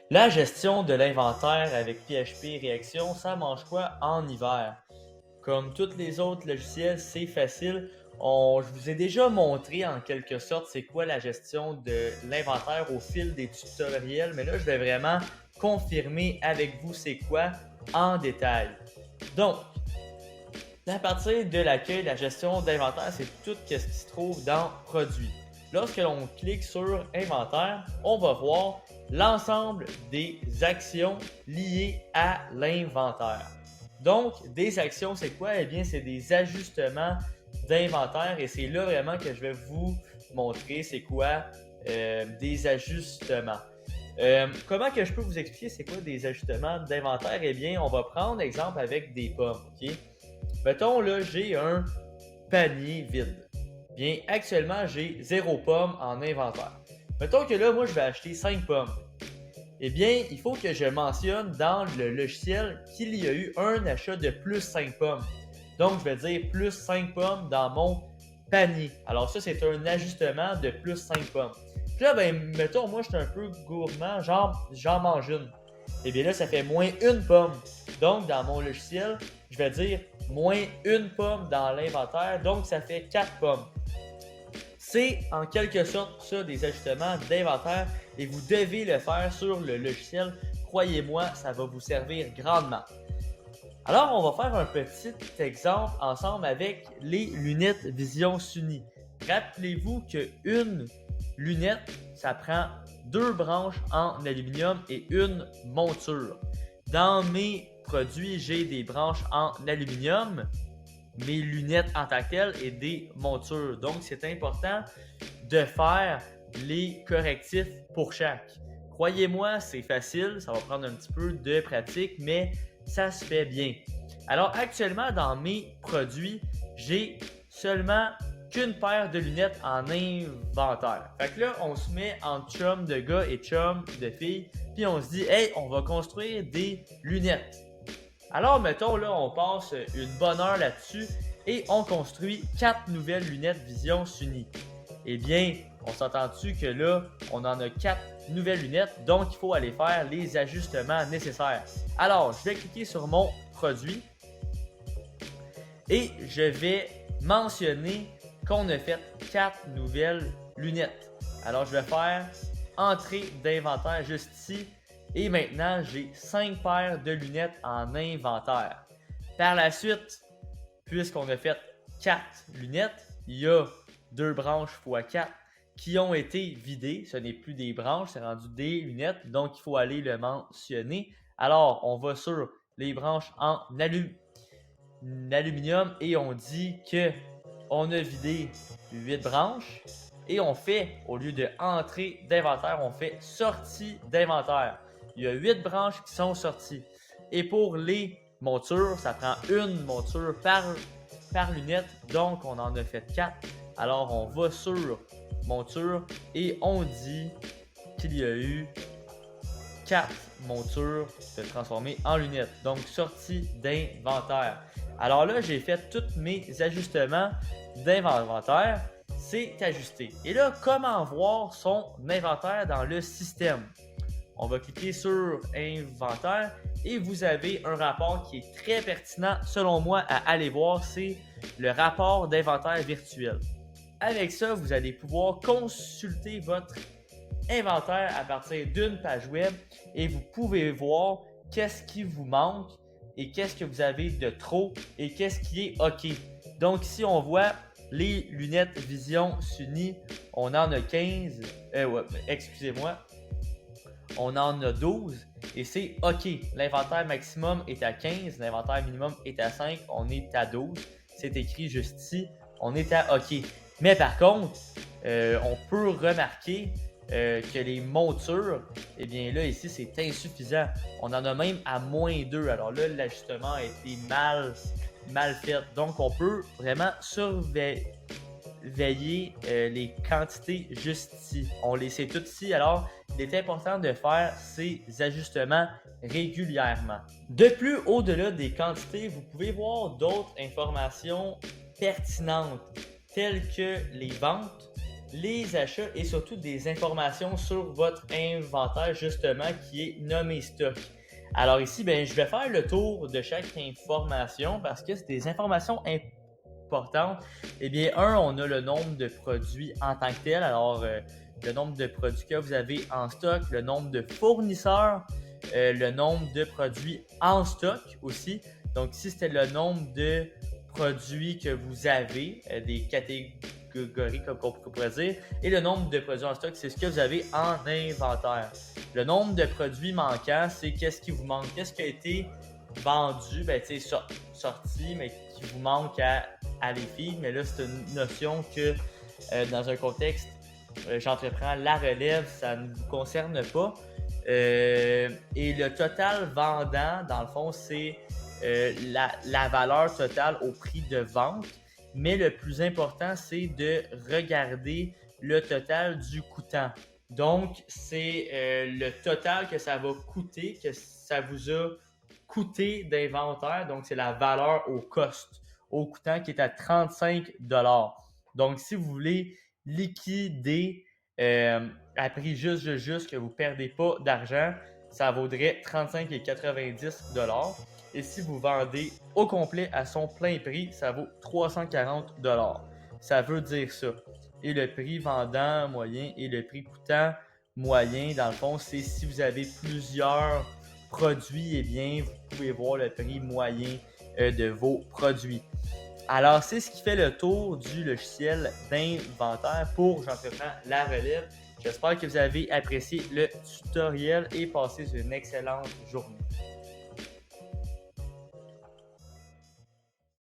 La gestion de l'inventaire avec PHP Réaction, ça mange quoi en hiver? Comme tous les autres logiciels, c'est facile. Je vous ai déjà montré en quelque sorte c'est quoi la gestion de l'inventaire au fil des tutoriels, mais là je vais vraiment confirmer avec vous c'est quoi en détail. Donc, à partir de l'accueil, la gestion d'inventaire, c'est tout ce qui se trouve dans Produits. Lorsque l'on clique sur Inventaire, on va voir l'ensemble des actions liées à l'inventaire. Donc, des actions, c'est quoi? Eh bien, c'est des ajustements d'inventaire et c'est là vraiment que je vais vous montrer c'est quoi des ajustements. Comment que je peux vous expliquer c'est quoi des ajustements d'inventaire? Eh bien, on va prendre exemple avec des pommes, ok? Mettons là, j'ai un panier vide. Bien, actuellement, j'ai 0 pomme en inventaire. Mettons que là, moi, je vais acheter 5 pommes. Eh bien, il faut que je mentionne dans le logiciel qu'il y a eu un achat de plus 5 pommes. Donc, je vais dire plus 5 pommes dans mon panier. Alors ça, c'est un ajustement de plus 5 pommes. Puis là, ben, mettons, moi, je suis un peu gourmand, genre, j'en mange une. Et bien là, ça fait moins une pomme. Donc, dans mon logiciel, je vais dire moins une pomme dans l'inventaire. Donc, ça fait 4 pommes. C'est en quelque sorte ça des ajustements d'inventaire et vous devez le faire sur le logiciel. Croyez-moi, ça va vous servir grandement. Alors, on va faire un petit exemple ensemble avec les lunettes Vision Suni. Rappelez-vous qu'une lunette, ça prend deux branches en aluminium et une monture. Dans mes produits, j'ai des branches en aluminium, mes lunettes en tant que telles et des montures. Donc, c'est important de faire les correctifs pour chaque. Croyez-moi, c'est facile, ça va prendre un petit peu de pratique, mais ça se fait bien. Alors actuellement, dans mes produits, j'ai seulement qu'une paire de lunettes en inventaire. Fait que là, on se met en chum de gars et chum de filles, puis on se dit, hey, on va construire des lunettes. Alors, mettons, là, on passe une bonne heure là-dessus et on construit 4 nouvelles lunettes Vision Suni. Eh bien, on s'entend-tu que là, on en a 4 nouvelles lunettes, donc il faut aller faire les ajustements nécessaires. Alors, je vais cliquer sur mon produit et je vais mentionner qu'on a fait 4 nouvelles lunettes. Alors, je vais faire entrée d'inventaire juste ici. Et maintenant, j'ai 5 paires de lunettes en inventaire. Par la suite, puisqu'on a fait 4 lunettes, il y a 2 branches x 4 qui ont été vidées. Ce n'est plus des branches, c'est rendu des lunettes. Donc, il faut aller le mentionner. Alors, on va sur les branches en aluminium et on dit que on a vidé 8 branches. Et on fait, au lieu de entrée d'inventaire, on fait sortie d'inventaire. Il y a 8 branches qui sont sorties. Et pour les montures, ça prend une monture par lunette. Donc, on en a fait 4. Alors, on va sur monture et on dit qu'il y a eu 4 montures transformées en lunettes. Donc, sortie d'inventaire. Alors là, j'ai fait tous mes ajustements d'inventaire. C'est ajusté. Et là, comment voir son inventaire dans le système? On va cliquer sur inventaire et vous avez un rapport qui est très pertinent selon moi à aller voir, c'est le rapport d'inventaire virtuel. Avec ça, vous allez pouvoir consulter votre inventaire à partir d'une page web et vous pouvez voir qu'est-ce qui vous manque et qu'est-ce que vous avez de trop et qu'est-ce qui est OK. Donc ici, on voit les lunettes Vision Suni, on en a 15, excusez-moi, on en a 12 et c'est OK. L'inventaire maximum est à 15, l'inventaire minimum est à 5, on est à 12. C'est écrit juste ici, on est à OK. Mais par contre, on peut remarquer que les montures, eh bien là, ici, c'est insuffisant. On en a même à moins 2. Alors là, l'ajustement a été mal fait. Donc, on peut vraiment surveiller les quantités juste ici. On les sait toutes ici. Alors, il est important de faire ces ajustements régulièrement. De plus, au-delà des quantités, vous pouvez voir d'autres informations pertinentes telles que les ventes, les achats et surtout des informations sur votre inventaire justement qui est nommé stock. Alors ici, ben, je vais faire le tour de chaque information parce que c'est des informations importantes. Eh bien, on a le nombre de produits en tant que tel. Alors, le nombre de produits que vous avez en stock, le nombre de fournisseurs, le nombre de produits en stock aussi. Donc, ici, c'était le nombre de produits que vous avez, des catégories, comme on pourrait dire, et le nombre de produits en stock, c'est ce que vous avez en inventaire. Le nombre de produits manquants, c'est qu'est-ce qui vous manque, qu'est-ce qui a été vendu, ben, sorti, mais qui vous manque à les filles. Mais là, c'est une notion que dans un contexte, j'entreprends la relève, ça ne vous concerne pas. Et le total vendant, dans le fond, c'est la valeur totale au prix de vente. Mais le plus important, c'est de regarder le total du coûtant. Donc, c'est le total que ça va coûter, que ça vous a coûté d'inventaire. Donc, c'est la valeur au cost, au coûtant qui est à 35 $. Donc, si vous voulez liquider à prix juste, que vous ne perdez pas d'argent, ça vaudrait 35,90 $. Et si vous vendez au complet à son plein prix, ça vaut 340 $. Ça veut dire ça. Et le prix vendant moyen et le prix coûtant moyen, dans le fond, c'est si vous avez plusieurs produits, eh bien, vous pouvez voir le prix moyen de vos produits. Alors, c'est ce qui fait le tour du logiciel d'inventaire pour J'entreprends la relève. J'espère que vous avez apprécié le tutoriel et passé une excellente journée.